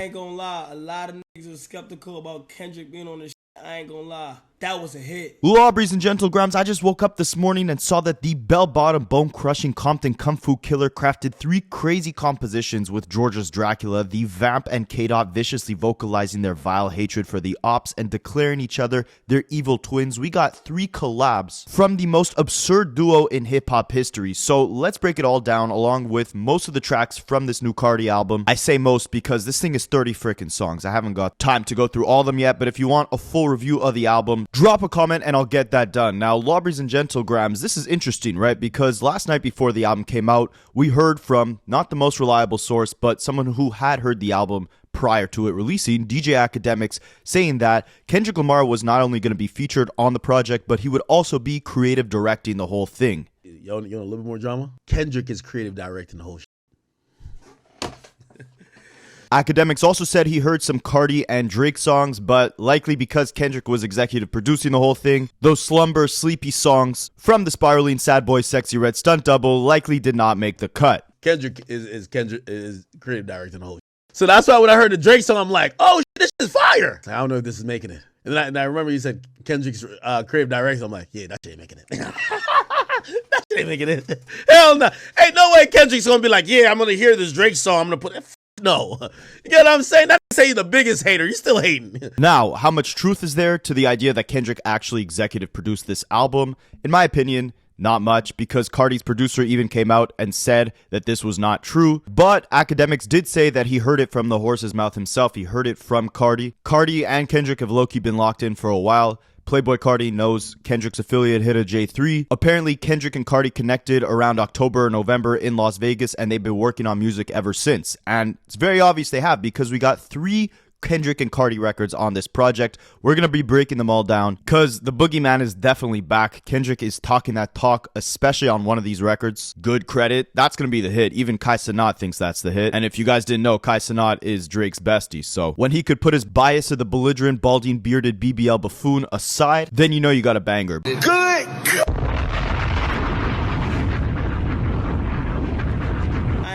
I ain't gonna lie, a lot of niggas are skeptical about Kendrick being on this shit. I ain't gonna lie, that was a hit. Lawbreeze and Gentlegrams, I just woke up this morning and saw that the bell-bottom, bone-crushing Compton Kung Fu Killer crafted 3 crazy compositions with Georgia's Dracula, the Vamp and K-Dot viciously vocalizing their vile hatred for the ops and declaring each other their evil twins. We got 3 collabs from the most absurd duo in hip-hop history. So let's break it all down along with most of the tracks from this new Cardi album. I say most because this thing is 30 freaking songs. I haven't got time to go through all of them yet, but if you want a full review of the album, drop a comment and I'll get that done. Now, Lawbreeze and Gentlegrams, this is interesting, right? Because last night before the album came out, we heard from not the most reliable source, but someone who had heard the album prior to it releasing, DJ Akademiks, saying that Kendrick Lamar was not only going to be featured on the project, but he would also be creative directing the whole thing. You want a little bit more drama? Kendrick is creative directing the whole shit. Akademiks also said he heard some Cardi and Drake songs, but likely because Kendrick was executive producing the whole thing, those slumber, sleepy songs from the spiraling Sad Boy Sexy Red stunt double likely did not make the cut. Kendrick is creative directing the whole shit. So that's why when I heard the Drake song, I'm like, oh, shit, this is fire. I don't know if this is making it. And I remember you said Kendrick's creative direction. I'm like, yeah, that shit ain't making it. That shit ain't making it. Hell no. Ain't no way Kendrick's going to be like, yeah, I'm going to hear this Drake song. I'm going to put it. No. You know what I'm saying? Not to say you're the biggest hater. You're still hating. Now, how much truth is there to the idea that Kendrick actually executive produced this album? In my opinion, not much, because Cardi's producer even came out and said that this was not true. But Akademiks did say that he heard it from the horse's mouth himself. He heard it from Cardi. Cardi and Kendrick have low-key been locked in for a while. Playboi Carti knows Kendrick's affiliate Hitta J3. Apparently, Kendrick and Cardi connected around October or November in Las Vegas, and they've been working on music ever since. And it's very obvious they have, because we got 3 Kendrick and Cardi records on this project. We're going to be breaking them all down because the boogeyman is definitely back. Kendrick is talking that talk, especially on one of these records. Good credit. That's going to be the hit. Even Kai Cenat thinks that's the hit. And if you guys didn't know, Kai Cenat is Drake's bestie. So when he could put his bias of the belligerent, balding, bearded BBL buffoon aside, then you know you got a banger. Good. I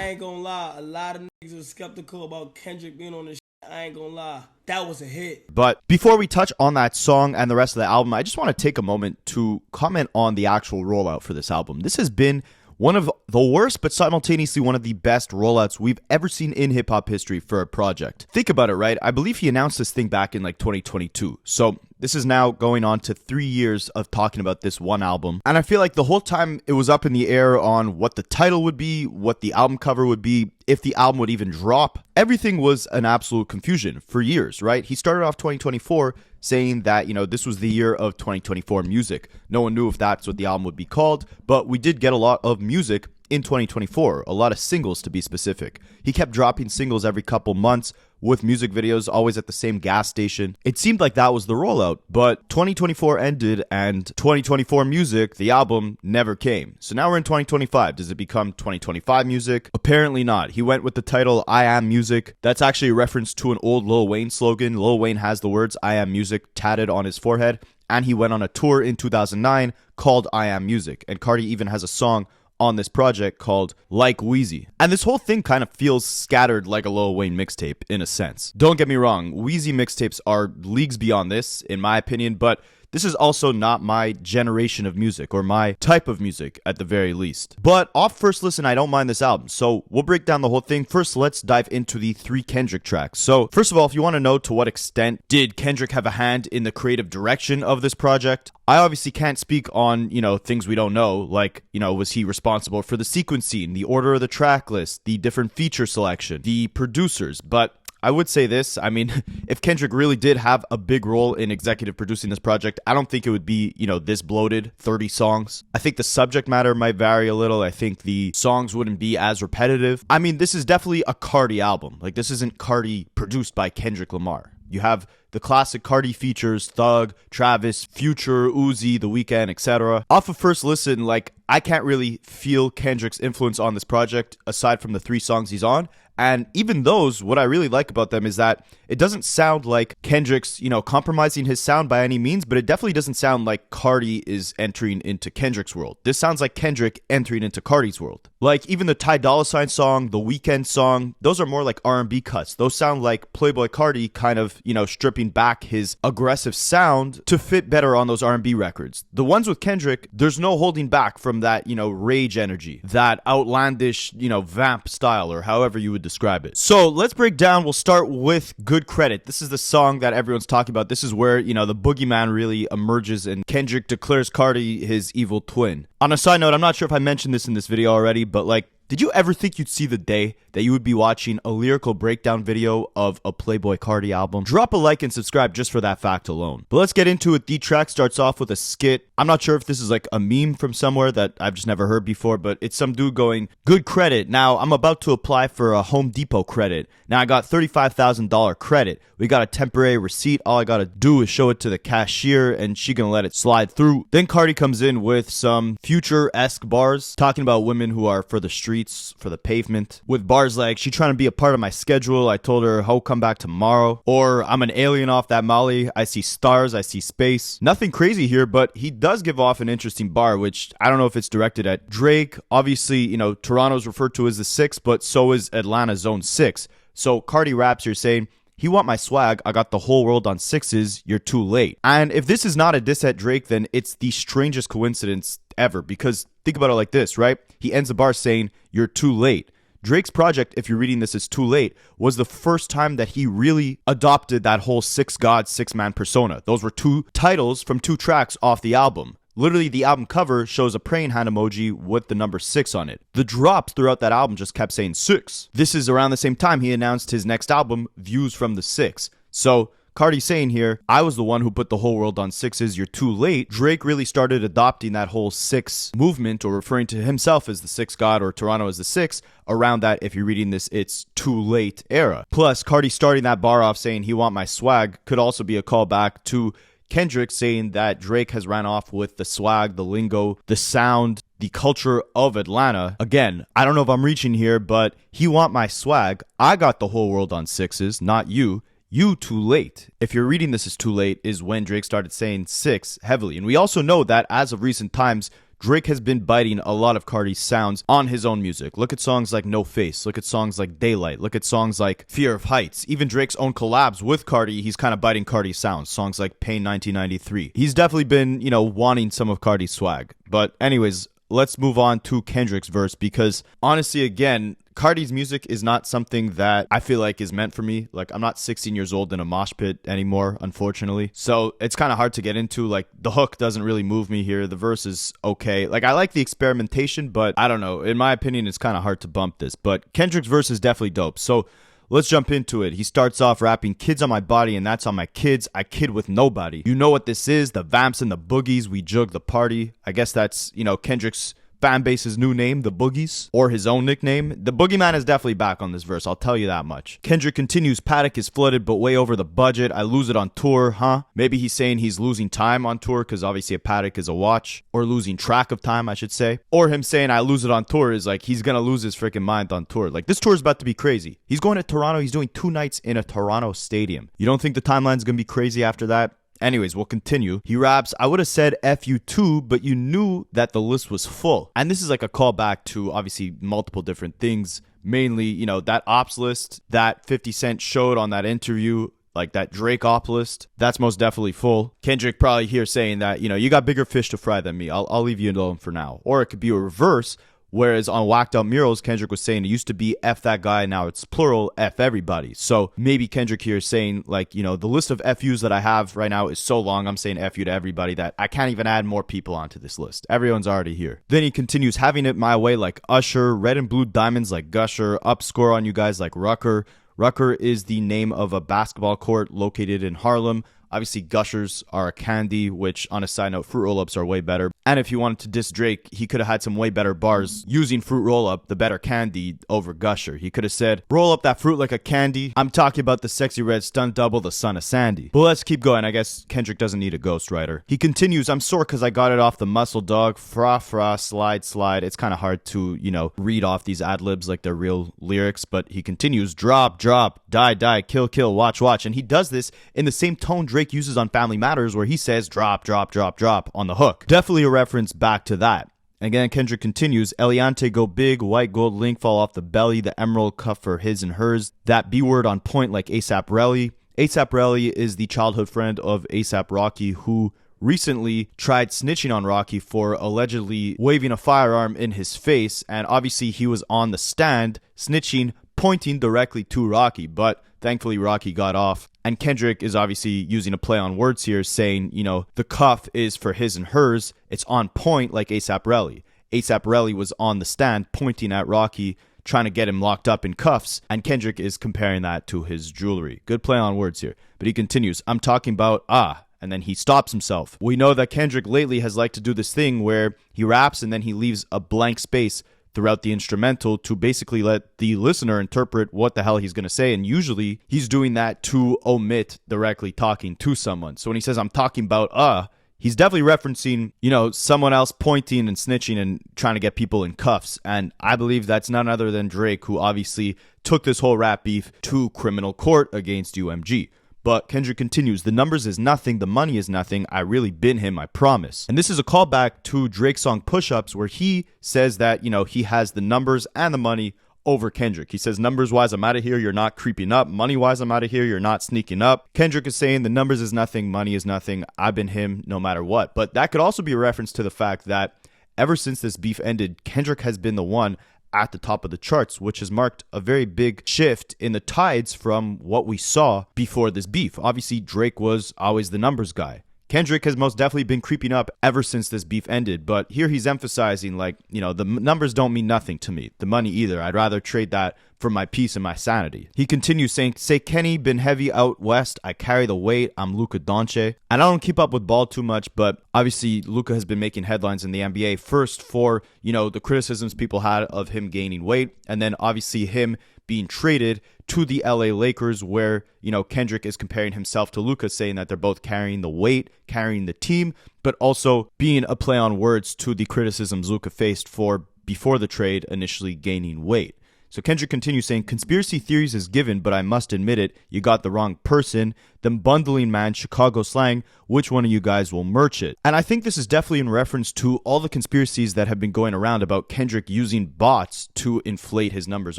ain't gonna lie, a lot of niggas are skeptical about Kendrick being on this shit. I ain't gonna lie, that was a hit. But before we touch on that song and the rest of the album, I just want to take a moment to comment on the actual rollout for this album. This has been one of the worst, but simultaneously one of the best rollouts we've ever seen in hip-hop history for a project. Think about it, right? I believe he announced this thing back in like 2022. So this is now going on to 3 years of talking about this one album. And I feel like the whole time it was up in the air on what the title would be, what the album cover would be, if the album would even drop. Everything was an absolute confusion for years, right? He started off 2024 saying that, you know, this was the year of 2024 music. No one knew if that's what the album would be called, but we did get a lot of music in 2024, a lot of singles to be specific. He kept dropping singles every couple months with music videos, always at the same gas station. It seemed like that was the rollout, but 2024 ended and 2024 music, the album, never came. So now we're in 2025. Does it become 2025 music? Apparently not. He went with the title I Am Music. That's actually a reference to an old Lil Wayne slogan. Lil Wayne has the words I Am Music tatted on his forehead, and he went on a tour in 2009 called I Am Music. And Cardi even has a song on this project called Like Weezy. And this whole thing kind of feels scattered like a Lil Wayne mixtape in a sense. Don't get me wrong, Weezy mixtapes are leagues beyond this, in my opinion, but this is also not my generation of music, or my type of music at the very least. But off first listen, I don't mind this album, so we'll break down the whole thing. First, let's dive into the 3 Kendrick tracks. So first of all, if you want to know to what extent did Kendrick have a hand in the creative direction of this project, I obviously can't speak on, you know, things we don't know, like, you know, was he responsible for the sequencing, the order of the track list, the different feature selection, the producers, but I would say this, I mean, if Kendrick really did have a big role in executive producing this project, I don't think it would be, you know, this bloated, 30 songs. I think the subject matter might vary a little. I think the songs wouldn't be as repetitive. I mean, this is definitely a Cardi album. Like, this isn't Cardi produced by Kendrick Lamar. You have the classic Cardi features, Thug, Travis, Future, Uzi, The Weeknd, etc. Off of first listen, like, I can't really feel Kendrick's influence on this project aside from the 3 songs he's on. And even those, what I really like about them is that it doesn't sound like Kendrick's, compromising his sound by any means, but it definitely doesn't sound like Cardi is entering into Kendrick's world. This sounds like Kendrick entering into Cardi's world. Like even the Ty Dolla $ign song, the Weeknd song, those are more like R&B cuts. Those sound like Playboi Carti kind of, stripping back his aggressive sound to fit better on those R&B records. The ones with Kendrick, there's no holding back from that, rage energy, that outlandish, vamp style, or however you would describe it. So let's break down. We'll start with Good Credit. This is the song that everyone's talking about. This is where, the boogeyman really emerges and Kendrick declares Cardi his evil twin. On a side note, I'm not sure if I mentioned this in this video already, but did you ever think you'd see the day that you would be watching a lyrical breakdown video of a Playboi Carti album? Drop a like and subscribe just for that fact alone. But let's get into it. The track starts off with a skit. I'm not sure if this is like a meme from somewhere that I've just never heard before, but it's some dude going, "Good credit. Now I'm about to apply for a Home Depot credit. Now I got $35,000 credit. We got a temporary receipt. All I gotta do is show it to the cashier and she gonna let it slide through." Then Cardi comes in with some Future-esque bars talking about women who are for the streets, for the pavement, with bars like, "She trying to be a part of my schedule. I told her, ho, come back tomorrow." Or, "I'm an alien off that Molly. I see stars. I see space." Nothing crazy here, but he does give off an interesting bar, which I don't know if it's directed at Drake. Obviously, Toronto's referred to as the 6, but so is Atlanta's Zone 6. So Cardi raps here saying, "He want my swag. I got the whole world on 6s. You're too late." And if this is not a diss at Drake, then it's the strangest coincidence ever, because think about it like this, right? He ends the bar saying, "You're too late." Drake's project, if you're reading this as Too Late, was the first time that he really adopted that whole 6 God, 6-man persona. Those were 2 titles from 2 tracks off the album. Literally, the album cover shows a praying hand emoji with the number 6 on it. The drops throughout that album just kept saying 6. This is around the same time he announced his next album, Views from the 6. So Cardi saying here, "I was the one who put the whole world on 6s, you're too late." Drake really started adopting that whole 6 movement, or referring to himself as the 6 God or Toronto as the 6, around that, if you're reading this, it's too late era. Plus, Cardi starting that bar off saying, "He want my swag," could also be a callback to Kendrick saying that Drake has ran off with the swag, the lingo, the sound, the culture of Atlanta. Again, I don't know if I'm reaching here, but "He want my swag. I got the whole world on 6s, not you. You too late." If you're reading this as too late is when Drake started saying 6 heavily. And we also know that as of recent times, Drake has been biting a lot of Cardi's sounds on his own music. Look at songs like No Face. Look at songs like Daylight. Look at songs like Fear of Heights. Even Drake's own collabs with Cardi, he's kind of biting Cardi's sounds. Songs like Pain 1993. He's definitely been, wanting some of Cardi's swag. But anyways, let's move on to Kendrick's verse, because honestly, again, Cardi's music is not something that I feel like is meant for me. Like, I'm not 16 years old in a mosh pit anymore, unfortunately. So it's kind of hard to get into. Like, the hook doesn't really move me here. The verse is okay. Like, I like the experimentation, but I don't know. In my opinion, it's kind of hard to bump this. But Kendrick's verse is definitely dope. So let's jump into it. He starts off rapping, "Kids on my body, and that's on my kids. I kid with nobody. You know what this is, the vamps and the boogies. We jug the party." I guess that's, Kendrick's fan base's new name, the Boogies, or his own nickname. The Boogeyman is definitely back on this verse, I'll tell you that much. Kendrick continues, "Paddock is flooded, but way over the budget. I lose it on tour, huh?" Maybe he's saying he's losing time on tour, because obviously a paddock is a watch, or losing track of time, I should say. Or him saying, "I lose it on tour," is like he's gonna lose his freaking mind on tour. Like, this tour is about to be crazy. He's going to Toronto. He's doing 2 nights in a Toronto stadium. You don't think the timeline's gonna be crazy after that? Anyways, we'll continue. He raps, "I would have said F you too, but you knew that the list was full." And this is like a callback to obviously multiple different things. Mainly, that ops list that 50 Cent showed on that interview, like that Drake op list, that's most definitely full. Kendrick probably here saying that, you got bigger fish to fry than me. I'll leave you alone for now. Or it could be a reverse, whereas on Whacked Out Murals, Kendrick was saying it used to be F that guy, now it's plural, F everybody. So maybe Kendrick here is saying, like, the list of FUs that I have right now is so long, I'm saying F you to everybody, that I can't even add more people onto this list. Everyone's already here. Then he continues, "Having it my way like Usher, red and blue diamonds like Gusher, up score on you guys like Rucker. Rucker is the name of a basketball court located in Harlem. Obviously, Gushers are a candy, which on a side note, fruit roll-ups are way better. And if he wanted to diss Drake, he could have had some way better bars using fruit roll-up, the better candy, over Gusher. He could have said, roll up that fruit like a candy. I'm talking about the sexy red stunt double, the son of Sandy. But let's keep going. I guess Kendrick doesn't need a ghostwriter. He continues, I'm sore because I got it off the muscle dog. Fra, fra, slide, slide. It's kind of hard to, read off these ad-libs like they're real lyrics. But he continues, drop, drop, die, die, kill, kill, watch, watch. And he does this in the same tone Drake uses on Family Matters, where he says drop, drop, drop, drop on the hook. Definitely a reference back to that. Again, Kendrick continues, Eliante go big, white gold link fall off the belly, the emerald cuff for his and hers, that B word on point like ASAP Relly. ASAP Relly is the childhood friend of ASAP Rocky, who recently tried snitching on Rocky for allegedly waving a firearm in his face, and obviously he was on the stand snitching, pointing directly to Rocky, but thankfully Rocky got off. And Kendrick is obviously using a play on words here, saying, the cuff is for his and hers. It's on point like ASAP Relly. ASAP Relly was on the stand pointing at Rocky, trying to get him locked up in cuffs, and Kendrick is comparing that to his jewelry. Good play on words here. But he continues, I'm talking about, and then he stops himself. We know that Kendrick lately has liked to do this thing where he raps and then he leaves a blank space throughout the instrumental to basically let the listener interpret what the hell he's going to say. And usually he's doing that to omit directly talking to someone. So when he says, I'm talking about, he's definitely referencing, someone else pointing and snitching and trying to get people in cuffs. And I believe that's none other than Drake, who obviously took this whole rap beef to criminal court against UMG. But Kendrick continues, the numbers is nothing, the money is nothing, I really been him, I promise. And this is a callback to Drake's song Push-Ups, where he says that, he has the numbers and the money over Kendrick. He says, numbers-wise, I'm out of here, you're not creeping up. Money-wise, I'm out of here, you're not sneaking up. Kendrick is saying, the numbers is nothing, money is nothing, I've been him no matter what. But that could also be a reference to the fact that ever since this beef ended, Kendrick has been the one at the top of the charts, which has marked a very big shift in the tides from what we saw before this beef. Obviously, Drake was always the numbers guy. Kendrick has most definitely been creeping up ever since this beef ended, but here he's emphasizing, the numbers don't mean nothing to me, the money either. I'd rather trade that for my peace and my sanity. He continues saying, say Kenny been heavy out west, I carry the weight, I'm Luka Doncic. And I don't keep up with ball too much, but obviously Luka has been making headlines in the NBA, first for, the criticisms people had of him gaining weight, and then obviously him being traded to the LA Lakers, where, Kendrick is comparing himself to Luka, saying that they're both carrying the weight, carrying the team, but also being a play on words to the criticisms Luka faced for, before the trade, initially gaining weight. So Kendrick continues saying, conspiracy theories is given, but I must admit it, you got the wrong person. Them bundling, man, Chicago slang, which one of you guys will merch it? And I think this is definitely in reference to all the conspiracies that have been going around about Kendrick using bots to inflate his numbers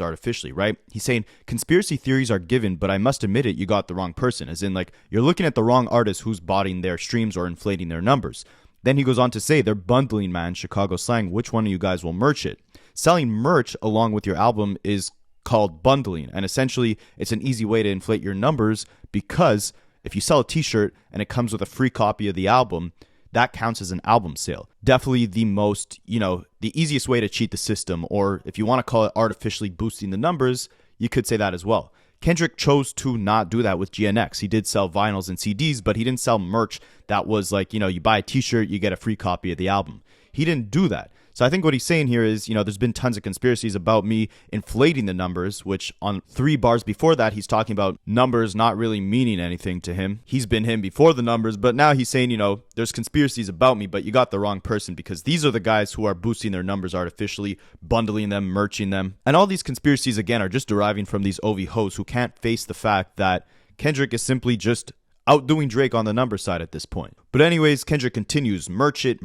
artificially, right? He's saying, conspiracy theories are given, but I must admit it, you got the wrong person. As in, you're looking at the wrong artist who's botting their streams or inflating their numbers. Then he goes on to say, they're bundling, man, Chicago slang, which one of you guys will merch it? Selling merch along with your album is called bundling, and essentially it's an easy way to inflate your numbers, because if you sell a t-shirt and it comes with a free copy of the album, that counts as an album sale. Definitely the most, the easiest way to cheat the system, or if you want to call it artificially boosting the numbers, you could say that as well. Kendrick chose to not do that with GNX. He did sell vinyls and CDs, but he didn't sell merch that was you buy a t-shirt, you get a free copy of the album. He didn't do that. So I think what he's saying here is, there's been tons of conspiracies about me inflating the numbers, which on 3 bars before that, he's talking about numbers not really meaning anything to him. He's been him before the numbers, but now he's saying, there's conspiracies about me, but you got the wrong person, because these are the guys who are boosting their numbers artificially, bundling them, merching them. And all these conspiracies, again, are just deriving from these OV hoes who can't face the fact that Kendrick is simply just outdoing Drake on the number side at this point. But anyways, Kendrick continues, merch it,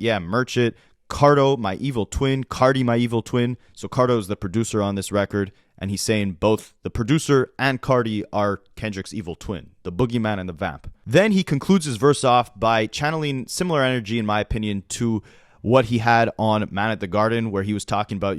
yeah, merch it. Cardo, my evil twin, Cardi, my evil twin. So Cardo is the producer on this record, and he's saying both the producer and Cardi are Kendrick's evil twin, the boogeyman and the vamp. Then he concludes his verse off by channeling similar energy, in my opinion, to what he had on Man at the Garden, where he was talking about,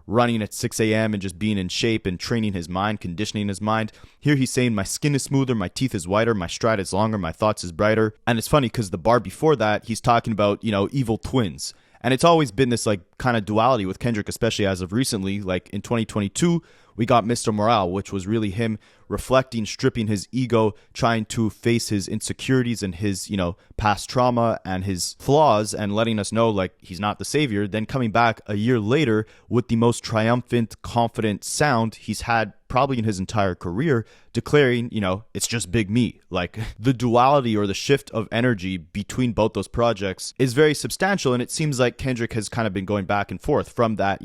running at 6 a.m. and just being in shape and training his mind, conditioning his mind. Here he's saying, my skin is smoother, my teeth is whiter, my stride is longer, my thoughts is brighter. And it's funny because the bar before that, he's talking about, evil twins. And it's always been this kind of duality with Kendrick, especially as of recently. In 2022, we got Mr. Morale, which was really him reflecting, stripping his ego, trying to face his insecurities and his, past trauma and his flaws, and letting us know like he's not the savior, then coming back a year later with the most triumphant, confident sound he's had probably in his entire career, declaring, it's just Big Me. Like, the duality or the shift of energy between both those projects is very substantial, and it seems like Kendrick has kind of been going back and forth from that,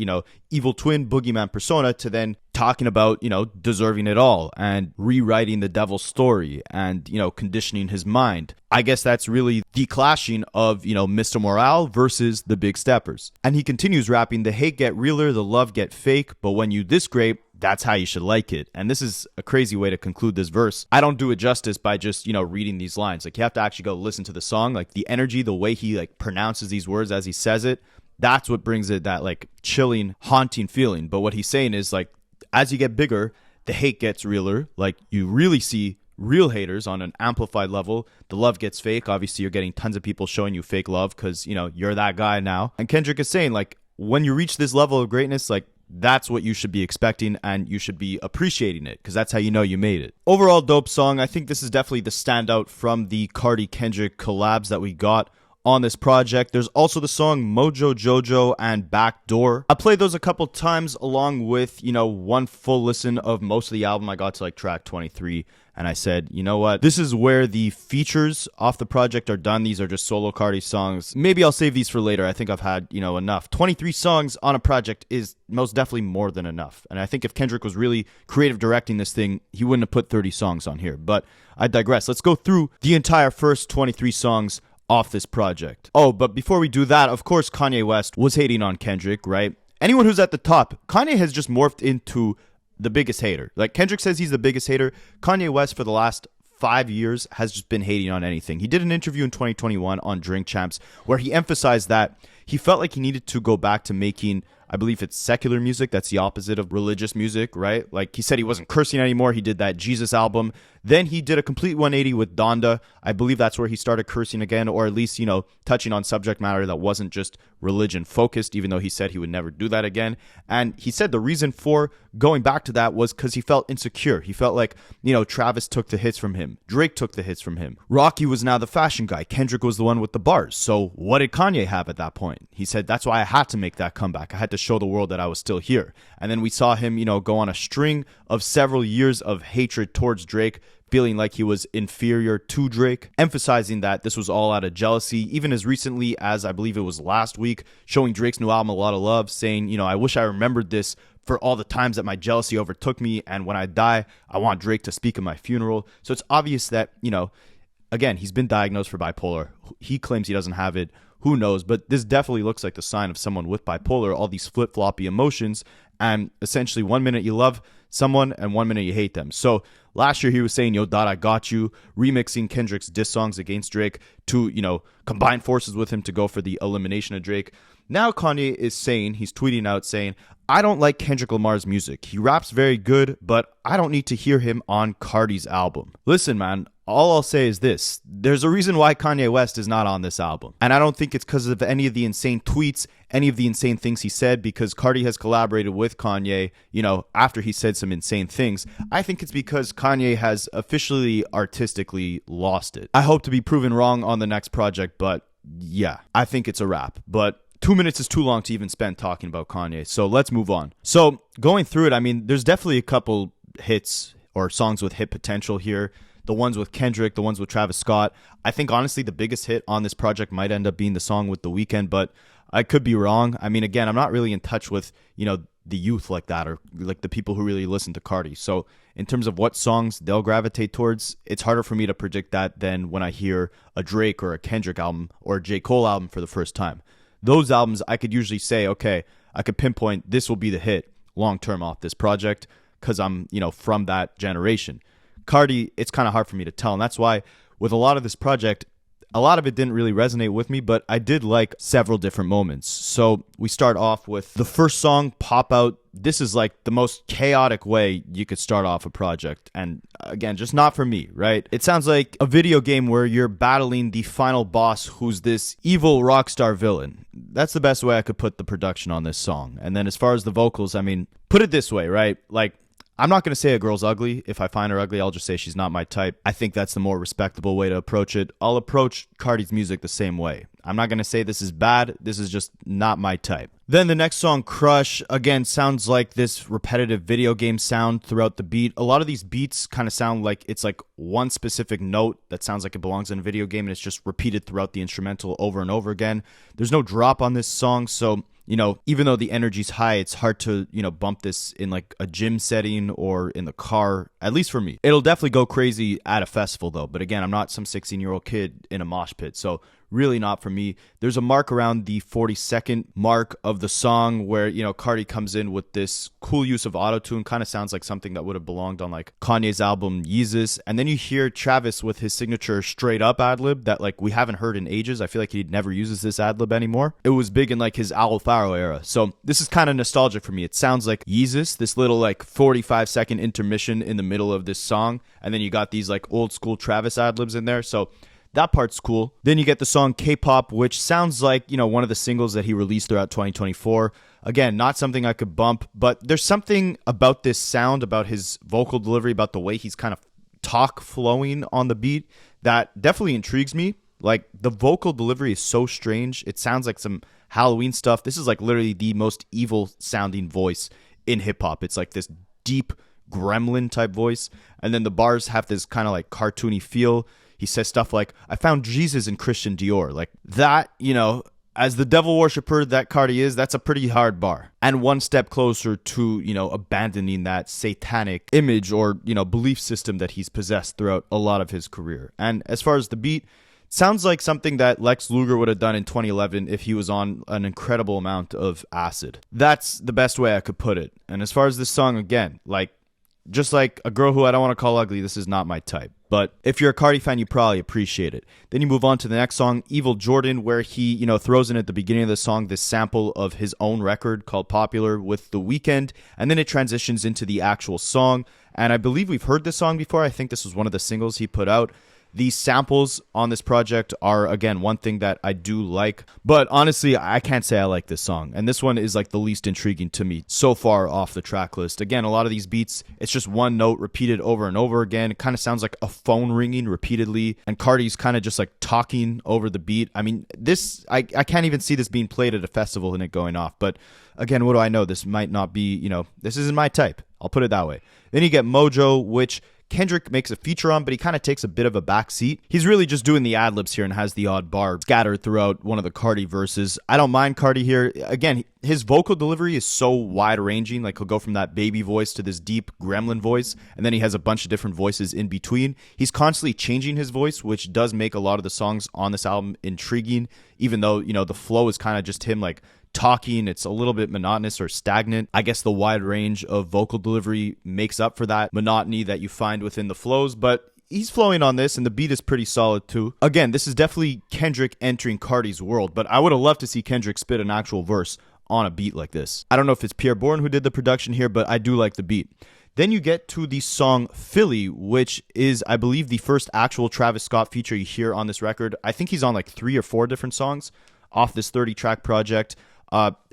evil twin boogeyman persona to then talking about, deserving it all and rewriting the devil's story and, conditioning his mind. I guess that's really the clashing of, Mr. Morale versus the Big Steppers. And he continues rapping, the hate get realer, the love get fake, but when you this great, that's how you should like it. And this is a crazy way to conclude this verse. I don't do it justice by just, reading these lines. Like, you have to actually go listen to the song. Like, the energy, the way he, pronounces these words as he says it, that's what brings it that, chilling, haunting feeling. But what he's saying is, as you get bigger, the hate gets realer. Like, you really see real haters on an amplified level. The love gets fake. Obviously, you're getting tons of people showing you fake love because, you're that guy now. And Kendrick is saying, when you reach this level of greatness, that's what you should be expecting, and you should be appreciating it because that's how you made it. Overall, dope song. I think this is definitely the standout from the Cardi-Kendrick collabs that we got on this project. There's also the song Mojo Jojo and Backdoor. I played those a couple times along with, one full listen of most of the album. I got to track 23 and I said, you know what? This is where the features off the project are done. These are just solo Cardi songs. Maybe I'll save these for later. I think I've had, enough. 23 songs on a project is most definitely more than enough. And I think if Kendrick was really creative directing this thing, he wouldn't have put 30 songs on here. But I digress. Let's go through the entire first 23 songs off this project. Oh, but before we do that, of course, Kanye West was hating on Kendrick, right? Anyone who's at the top, Kanye has just morphed into the biggest hater. Kendrick says he's the biggest hater. Kanye West for the last 5 years has just been hating on anything. He did an interview in 2021 on Drink Champs where he emphasized that he felt like he needed to go back to making, I believe it's secular music. That's the opposite of religious music, right? He said he wasn't cursing anymore. He did that Jesus album. Then he did a complete 180 with Donda. I believe that's where he started cursing again, or at least, touching on subject matter that wasn't just religion focused, even though he said he would never do that again. And he said the reason for going back to that was because he felt insecure. He felt like, Travis took the hits from him. Drake took the hits from him. Rocky was now the fashion guy. Kendrick was the one with the bars. So what did Kanye have at that point? He said, that's why I had to make that comeback. I had to show the world that I was still here. And then we saw him, go on a string of several years of hatred towards Drake, feeling like he was inferior to Drake, emphasizing that this was all out of jealousy, even as recently as I believe it was last week, showing Drake's new album a lot of love, saying, I wish I remembered this for all the times that my jealousy overtook me, and when I die, I want Drake to speak at my funeral. So it's obvious that, again, he's been diagnosed for bipolar. He claims he doesn't have it. Who knows? But this definitely looks like the sign of someone with bipolar, all these flip-floppy emotions, and essentially 1 minute you love someone and 1 minute you hate them. So last year he was saying, yo, Dada got you, remixing Kendrick's diss songs against Drake to, combine forces with him to go for the elimination of Drake. Now Kanye is saying, he's tweeting out saying, I don't like Kendrick Lamar's music. He raps very good, but I don't need to hear him on Cardi's album. Listen, man, all I'll say is this. There's a reason why Kanye West is not on this album. And I don't think it's because of any of the insane tweets, any of the insane things he said, because Cardi has collaborated with Kanye, after he said some insane things. I think it's because Kanye has officially artistically lost it. I hope to be proven wrong on the next project, but yeah, I think it's a wrap. But 2 minutes is too long to even spend talking about Kanye, so let's move on. So going through it, there's definitely a couple hits or songs with hit potential here. The ones with Kendrick, the ones with Travis Scott. I think, honestly, the biggest hit on this project might end up being the song with The Weeknd, but I could be wrong. Again, I'm not really in touch with, the youth like that, or like the people who really listen to Cardi. So in terms of what songs they'll gravitate towards, it's harder for me to predict that than when I hear a Drake or a Kendrick album or a J. Cole album for the first time. Those albums, I could usually say, okay, I could pinpoint this will be the hit long-term off this project because I'm, from that generation. Cardi, it's kind of hard for me to tell. And that's why with a lot of this project, a lot of it didn't really resonate with me, but I did like several different moments. So we start off with the first song, Pop Out. This is like the most chaotic way you could start off a project. And again, just not for me, right? It sounds like a video game where you're battling the final boss who's this evil rock star villain. That's the best way I could put the production on this song. And then as far as the vocals, put it this way, right? I'm not going to say a girl's ugly. If I find her ugly, I'll just say she's not my type. I think that's the more respectable way to approach it. I'll approach Cardi's music the same way. I'm not going to say this is bad. This is just not my type. Then the next song, Crush, again, sounds like this repetitive video game sound throughout the beat. A lot of these beats kind of sound like it's like one specific note that sounds like it belongs in a video game, and it's just repeated throughout the instrumental over and over again. There's no drop on this song, so even though the energy's high, it's hard to, bump this in like a gym setting or in the car, at least for me. It'll definitely go crazy at a festival though. But again, I'm not some 16-year-old kid in a mosh pit. So really not for me. There's a mark around the 40-second mark of the song where, Cardi comes in with this cool use of autotune. Kind of sounds like something that would have belonged on like Kanye's album Yeezus. And then you hear Travis with his signature straight up ad-lib that like we haven't heard in ages. I feel like he never uses this ad-lib anymore. It was big in like his Owl Pharaoh era. So this is kind of nostalgic for me. It sounds like Yeezus, this little like 45-second intermission in the middle of this song. And then you got these like old school Travis ad-libs in there. So that part's cool. Then you get the song K-Pop, which sounds like, one of the singles that he released throughout 2024. Again, not something I could bump, but there's something about this sound, about his vocal delivery, about the way he's kind of talk flowing on the beat that definitely intrigues me. Like, the vocal delivery is so strange. It sounds like some Halloween stuff. This is like literally the most evil sounding voice in hip hop. It's like this deep gremlin type voice. And then the bars have this kind of like cartoony feel. He says stuff like, I found Jesus in Christian Dior. Like that, as the devil worshiper that Cardi is, that's a pretty hard bar. And one step closer to, abandoning that satanic image or, belief system that he's possessed throughout a lot of his career. And as far as the beat, sounds like something that Lex Luger would have done in 2011 if he was on an incredible amount of acid. That's the best way I could put it. And as far as this song, again, like, just like a girl who I don't want to call ugly, this is not my type. But if you're a Cardi fan, you probably appreciate it. Then you move on to the next song, Evil Jordan, where he, throws in at the beginning of the song this sample of his own record called Popular with The Weeknd. And then it transitions into the actual song. And I believe we've heard this song before. I think this was one of the singles he put out. These samples on this project are, again, one thing that I do like. But honestly, I can't say I like this song. And this one is like the least intriguing to me so far off the track list. Again, a lot of these beats, it's just one note repeated over and over again. It kind of sounds like a phone ringing repeatedly. And Cardi's kind of just like talking over the beat. I mean, this, I can't even see this being played at a festival and it going off. But again, what do I know? This might not be, this isn't my type. I'll put it that way. Then you get Mojo, which Kendrick makes a feature on, but he kind of takes a bit of a back seat. He's really just doing the ad-libs here and has the odd bar scattered throughout one of the Cardi verses. I don't mind Cardi here. Again, his vocal delivery is so wide-ranging. Like, he'll go from that baby voice to this deep gremlin voice, and then he has a bunch of different voices in between. He's constantly changing his voice, which does make a lot of the songs on this album intriguing, even though, the flow is kind of just him, like, talking. It's a little bit monotonous or stagnant. I guess the wide range of vocal delivery makes up for that monotony that you find within the flows, but he's flowing on this and the beat is pretty solid too. Again, this is definitely Kendrick entering Cardi's world, but I would have loved to see Kendrick spit an actual verse on a beat like this. I don't know if it's Pierre Bourne who did the production here, but I do like the beat. Then you get to the song Philly, which is, I believe, the first actual Travis Scott feature you hear on this record. I think he's on like 3 or 4 different songs off this 30-track project.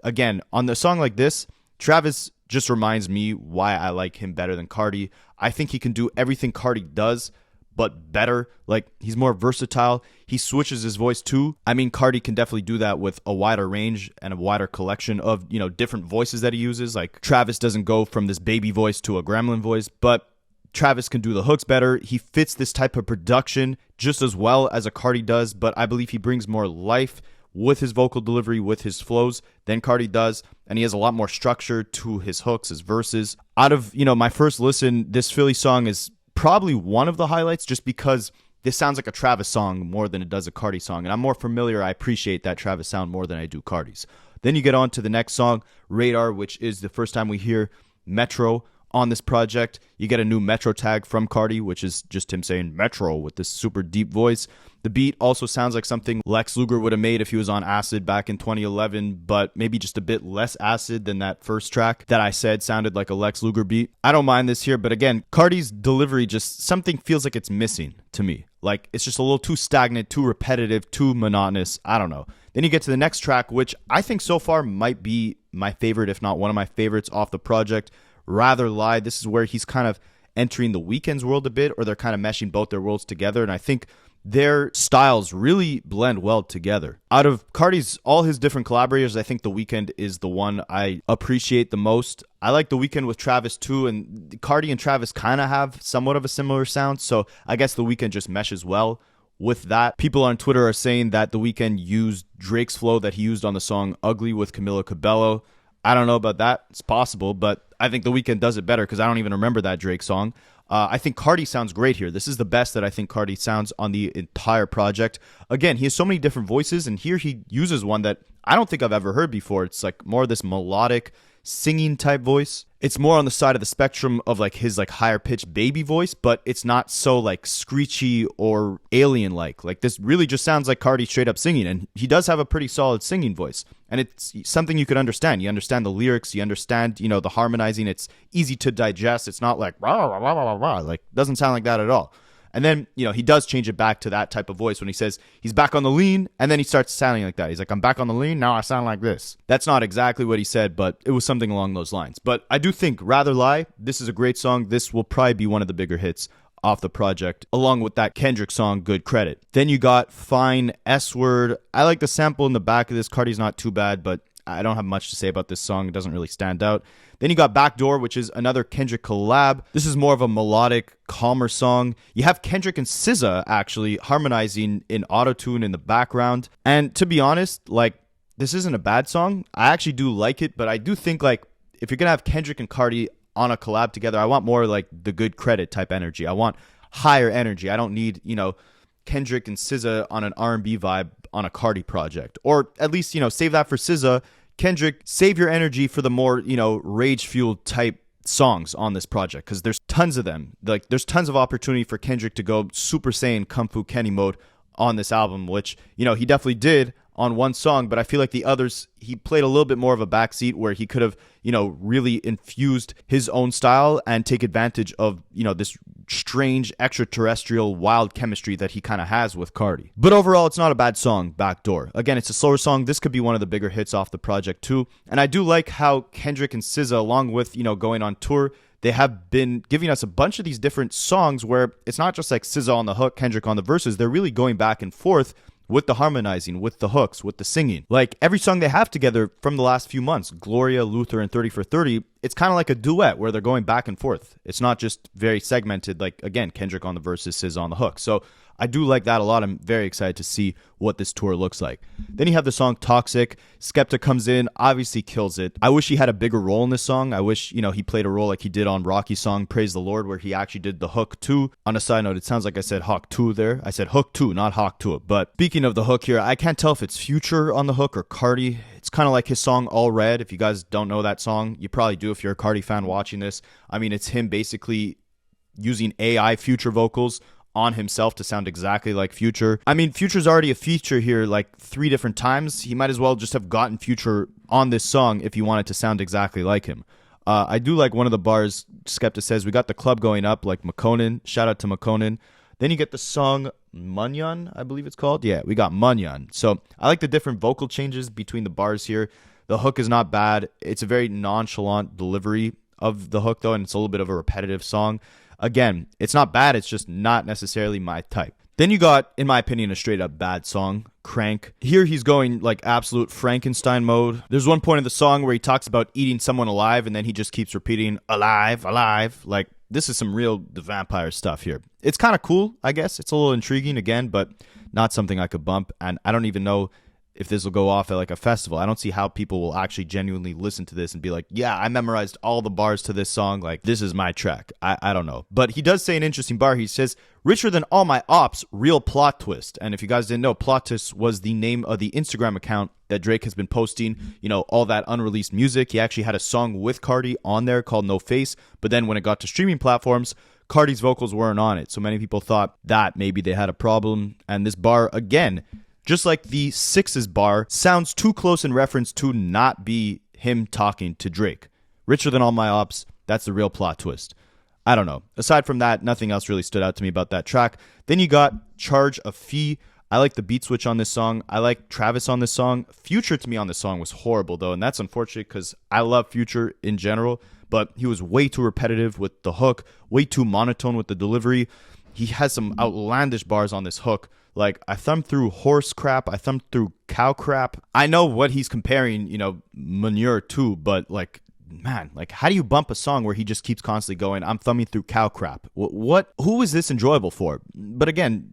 Again, on the song like this, Travis just reminds me why I like him better than Cardi. I think he can do everything Cardi does, but better. Like, he's more versatile. He switches his voice too. I mean, Cardi can definitely do that with a wider range and a wider collection of, different voices that he uses. Like, Travis doesn't go from this baby voice to a gremlin voice, but Travis can do the hooks better. He fits this type of production just as well as a Cardi does, but I believe he brings more life with his vocal delivery, with his flows than Cardi does, and he has a lot more structure to his hooks, his verses. Out of, my first listen, this Philly song is probably one of the highlights just because this sounds like a Travis song more than it does a Cardi song, and I'm more familiar, I appreciate that Travis sound more than I do Cardi's. Then you get on to the next song, Radar, which is the first time we hear Metro on this project. You get a new Metro tag from Cardi, which is just him saying Metro with this super deep voice. The beat also sounds like something Lex Luger would have made if he was on acid back in 2011, but maybe just a bit less acid than that first track that I said sounded like a Lex Luger beat. I don't mind this here, but again, Cardi's delivery, just something feels like it's missing to me. Like, it's just a little too stagnant, too repetitive, too monotonous. I don't know. Then you get to the next track, which I think so far might be my favorite, if not one of my favorites off the project. Rather Lie, this is where he's kind of entering the Weeknd's world a bit, or they're kind of meshing both their worlds together, and I think their styles really blend well together. Out of Carti's, all his different collaborators, I think The Weeknd is the one I appreciate the most. I like The Weeknd with Travis too, and Carti and Travis kind of have somewhat of a similar sound, so I guess The Weeknd just meshes well with that. People on Twitter are saying that The Weeknd used Drake's flow that he used on the song Ugly with Camila Cabello. I don't know about that. It's possible, but I think The Weeknd does it better because I don't even remember that Drake song. I think Carti sounds great here. This is the best that I think Carti sounds on the entire project. Again, he has so many different voices, and here he uses one that I don't think I've ever heard before. It's like more of this melodic singing type voice. It's more on the side of the spectrum of like his like higher pitched baby voice, but it's not so like screechy or alien like this really just sounds like Carti straight up singing, and he does have a pretty solid singing voice, and it's something you could understand. You understand the lyrics, you understand, you know, the harmonizing. It's easy to digest. It's not like rah, rah, rah, rah, rah. Like doesn't sound like that at all. And then, you know, he does change it back to that type of voice when he says he's back on the lean, and then he starts sounding like that. He's like, I'm back on the lean, now I sound like this. That's not exactly what he said, but it was something along those lines. But I do think Rather Lie, this is a great song. This will probably be one of the bigger hits off the project, along with that Kendrick song, Good Credit. Then you got Fine, S-Word. I like the sample in the back of this. Carti's not too bad, but I don't have much to say about this song. It doesn't really stand out. Then you got Backdoor, which is another Kendrick collab. This is more of a melodic, calmer song. You have Kendrick and SZA actually harmonizing in autotune in the background. And to be honest, like, this isn't a bad song. I actually do like it, but I do think, like, if you're going to have Kendrick and Cardi on a collab together, I want more like the Good Credit type energy. I want higher energy. I don't need, you know, Kendrick and SZA on an R&B vibe on a Cardi project. Or at least, you know, save that for SZA. Kendrick, save your energy for the more, you know, rage-fueled type songs on this project, because there's tons of them. Like, there's tons of opportunity for Kendrick to go Super Saiyan Kung Fu Kenny mode on this album, which, you know, he definitely did on one song, but I feel like the others, he played a little bit more of a backseat where he could have, you know, really infused his own style and take advantage of, you know, this strange extraterrestrial wild chemistry that he kind of has with Cardi. But overall, it's not a bad song, Backdoor. Again, it's a slower song. This could be one of the bigger hits off the project too. And I do like how Kendrick and SZA, along with, you know, going on tour, they have been giving us a bunch of these different songs where it's not just like SZA on the hook, Kendrick on the verses. They're really going back and forth with the harmonizing, with the hooks, with the singing. Like every song they have together from the last few months, Gloria, Luther, and 30 for 30, it's kind of like a duet where they're going back and forth. It's not just very segmented, like, again, Kendrick on the verses, SZA on the hook. So I do like that a lot. I'm very excited to see what this tour looks like. Then you have the song Toxic. Skepta comes in, obviously kills it. I wish he had a bigger role in this song. I wish, you know, he played a role like he did on Rocky's song Praise the Lord, where he actually did the hook too. On a side note, it sounds like I said Hawk 2 there. I said hook 2, not Hawk 2. But speaking of the hook here, I can't tell if it's Future on the hook or Cardi. It's kind of like his song All Red. If you guys don't know that song, you probably do if you're a Cardi fan watching this. I mean, it's him basically using AI Future vocals on himself to sound exactly like Future. I mean, Future's already a feature here like 3 different times. He might as well just have gotten Future on this song if he wanted to sound exactly like him. I do like one of the bars Skepta says, we got the club going up like McConan. Shout out to McConan. Then you get the song Munyon, I believe it's called. Yeah, we got Munyon. So I like the different vocal changes between the bars here. The hook is not bad. It's a very nonchalant delivery of the hook though, and it's a little bit of a repetitive song. Again, it's not bad, it's just not necessarily my type. Then you got, in my opinion, a straight up bad song, Crank. Here he's going like absolute Frankenstein mode. There's one point in the song where he talks about eating someone alive, and then he just keeps repeating, alive, alive. Like, this is some real The Vampire stuff here. It's kind of cool, I guess. It's a little intriguing again, but not something I could bump. And I don't even know if this will go off at like a festival. I don't see how people will actually genuinely listen to this and be like, yeah, I memorized all the bars to this song. Like, this is my track. I don't know. But he does say an interesting bar. He says, richer than all my ops, real plot twist. And if you guys didn't know, plot twist was the name of the Instagram account that Drake has been posting, you know, all that unreleased music. He actually had a song with Cardi on there called No Face. But then when it got to streaming platforms, Cardi's vocals weren't on it. So many people thought that maybe they had a problem. And this bar, again, just like the Sixes bar, sounds too close in reference to not be him talking to Drake. Richer than all my ops, that's the real plot twist. I don't know. Aside from that, nothing else really stood out to me about that track. Then you got Charge a Fee. I like the beat switch on this song. I like Travis on this song. Future to me on this song was horrible though, and that's unfortunate because I love Future in general. but he was way too repetitive with the hook, way too monotone with the delivery. He has some outlandish bars on this hook. Like, I thumbed through horse crap, I thumbed through cow crap. I know what he's comparing, manure to, but like, man, like, how do you bump a song where he just keeps constantly going, I'm thumbing through cow crap? Who is this enjoyable for? But again,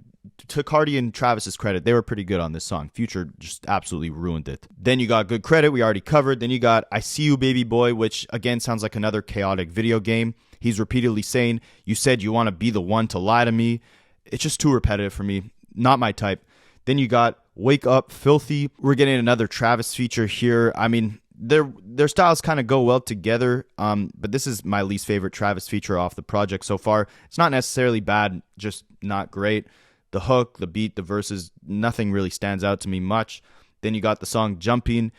to Cardi and Travis's credit, they were pretty good on this song. Future just absolutely ruined it. Then you got Good Credit, we already covered. Then you got I See You Baby Boy, which again sounds like another chaotic video game. He's repeatedly saying, you said you want to be the one to lie to me. It's just too repetitive for me. Not my type. Then you got Wake Up Filthy. We're getting another Travis feature here. I mean, their styles kind of go well together, but this is my least favorite Travis feature off the project so far. It's not necessarily bad, just not great. The hook, the beat, the verses, nothing really stands out to me much. Then you got the song Jumping.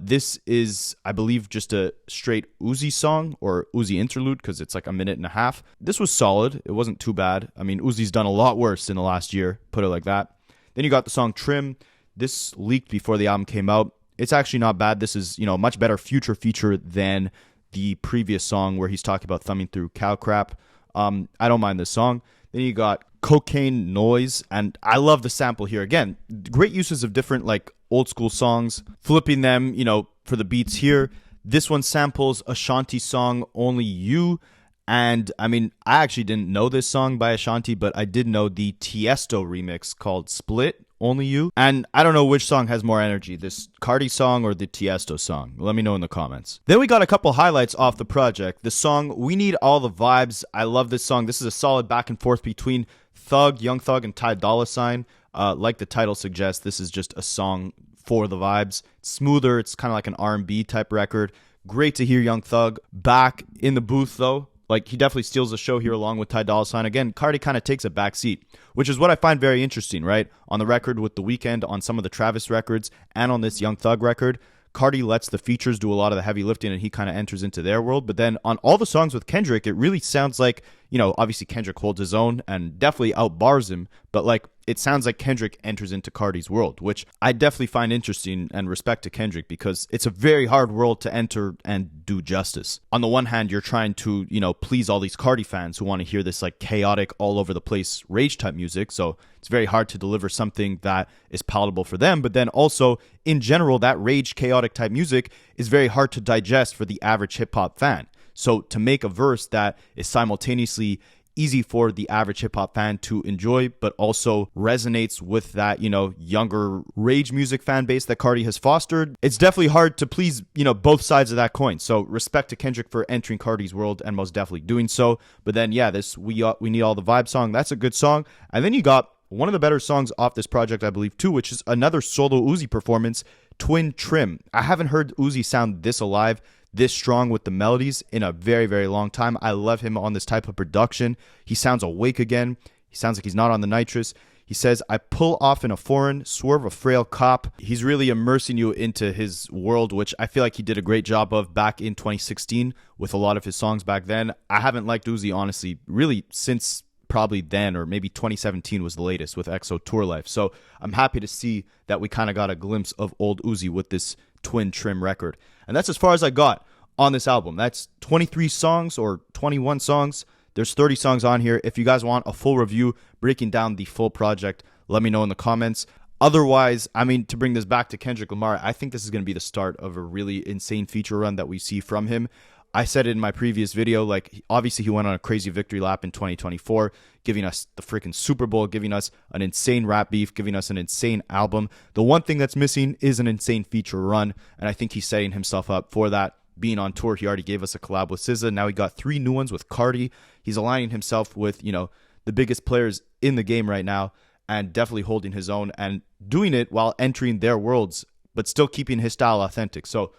This is, I believe, just a straight Uzi song or Uzi interlude because it's like a minute and a half. This was solid. It wasn't too bad. I mean, Uzi's done a lot worse in the last year, put it like that. Then you got the song Trim. This leaked before the album came out. It's actually not bad. This is, a much better Future feature than the previous song where he's talking about thumbing through cow crap. I don't mind this song. Then you got Cocaine Noise, and I love the sample here. Again, great uses of different like old school songs, flipping them, for the beats here. This one samples Ashanti song Only You, and I mean, I actually didn't know this song by Ashanti, but I did know the Tiesto remix called Split, Only You. And I don't know which song has more energy, this Cardi song or the Tiesto song. Let me know in the comments. Then we got a couple highlights off the project. The song We Need All the Vibes. I love this song. This is a solid back and forth between Thug, Young Thug, and Ty Dolla $ign. Like the title suggests, this is just a song for the vibes. It's smoother. It's kind of like an R&B type record. Great to hear Young Thug back in the booth, though. Like, he definitely steals the show here along with Ty Dolla $ign. Again, Cardi kind of takes a back seat, which is what I find very interesting, right? On the record with The Weeknd, on some of the Travis records, and on this Young Thug record, Cardi lets the features do a lot of the heavy lifting and he kind of enters into their world. But then on all the songs with Kendrick, it really sounds like, obviously Kendrick holds his own and definitely outbars him. But like, it sounds like Kendrick enters into Cardi's world, which I definitely find interesting and respect to Kendrick because it's a very hard world to enter and do justice. On the one hand, you're trying to, please all these Cardi fans who want to hear this like chaotic, all over the place rage type music. So it's very hard to deliver something that is palatable for them. But then also, in general, that rage, chaotic type music is very hard to digest for the average hip hop fan. So to make a verse that is simultaneously easy for the average hip-hop fan to enjoy, but also resonates with that, younger rage music fan base that Cardi has fostered, it's definitely hard to please, both sides of that coin. So respect to Kendrick for entering Cardi's world and most definitely doing so. But then, yeah, this We Need All the Vibe song, that's a good song. And then you got one of the better songs off this project, I believe, too, which is another solo Uzi performance, Twin Trim. I haven't heard Uzi sound this alive, this strong with the melodies in a very, very long time. I love him on this type of production. He sounds awake again. He sounds like he's not on the nitrous. He says, I pull off in a foreign, swerve a frail cop. He's really immersing you into his world, which I feel like he did a great job of back in 2016 with a lot of his songs back then. I haven't liked Uzi, honestly, really since probably then, or maybe 2017 was the latest with EXO Tour Life. So I'm happy to see that we kind of got a glimpse of old Uzi with this Twin Trim record. And that's as far as I got on this album. That's 23 songs or 21 songs. There's 30 songs on here. If you guys want a full review breaking down the full project, let me know in the comments. Otherwise, I mean, to bring this back to Kendrick Lamar, I think this is going to be the start of a really insane feature run that we see from him. I said it in my previous video, like, obviously he went on a crazy victory lap in 2024, giving us the freaking Super Bowl, giving us an insane rap beef, giving us an insane album. The one thing that's missing is an insane feature run, and I think he's setting himself up for that. Being on tour, he already gave us a collab with SZA. Now he got 3 new ones with Cardi. He's aligning himself with, the biggest players in the game right now, and definitely holding his own and doing it while entering their worlds, but still keeping his style authentic. So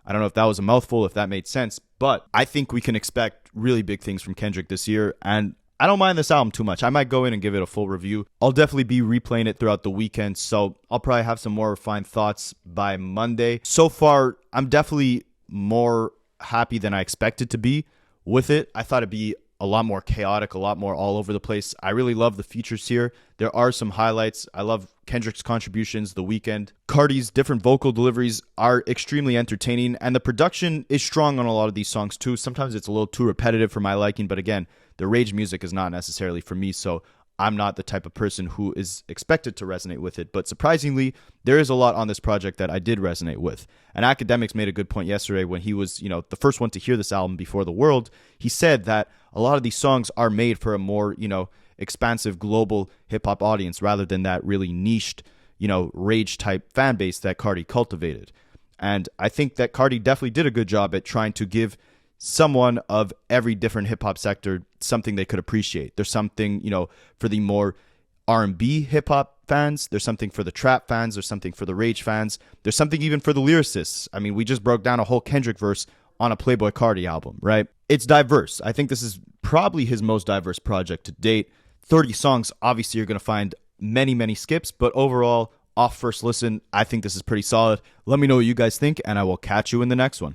I don't know if that was a mouthful, if that made sense, but I think we can expect really big things from Kendrick this year, and I don't mind this album too much. I might go in and give it a full review. I'll definitely be replaying it throughout the weekend, so I'll probably have some more refined thoughts by Monday. So far, I'm definitely more happy than I expected to be with it. I thought it'd be a lot more chaotic, a lot more all over the place. I really love the features here. There are some highlights. I love Kendrick's contributions, The Weeknd. Cardi's different vocal deliveries are extremely entertaining, and the production is strong on a lot of these songs too. Sometimes it's a little too repetitive for my liking, but again, the rage music is not necessarily for me, so I'm not the type of person who is expected to resonate with it. But surprisingly, there is a lot on this project that I did resonate with. And Akademiks made a good point yesterday when he was, the first one to hear this album before the world. He said that a lot of these songs are made for a more, expansive global hip-hop audience rather than that really niched, rage type fan base that Cardi cultivated. And I think that Cardi definitely did a good job at trying to give someone of every different hip-hop sector something they could appreciate. There's something, for the more R&B hip-hop fans. There's something for the trap fans. There's something for the rage fans. There's something even for the lyricists. I mean, we just broke down a whole Kendrick verse on a Playboi Carti album, right? It's diverse. I think this is probably his most diverse project to date. 30 songs, obviously you're going to find many, many skips, but overall, off first listen, I think this is pretty solid. Let me know what you guys think, and I will catch you in the next one.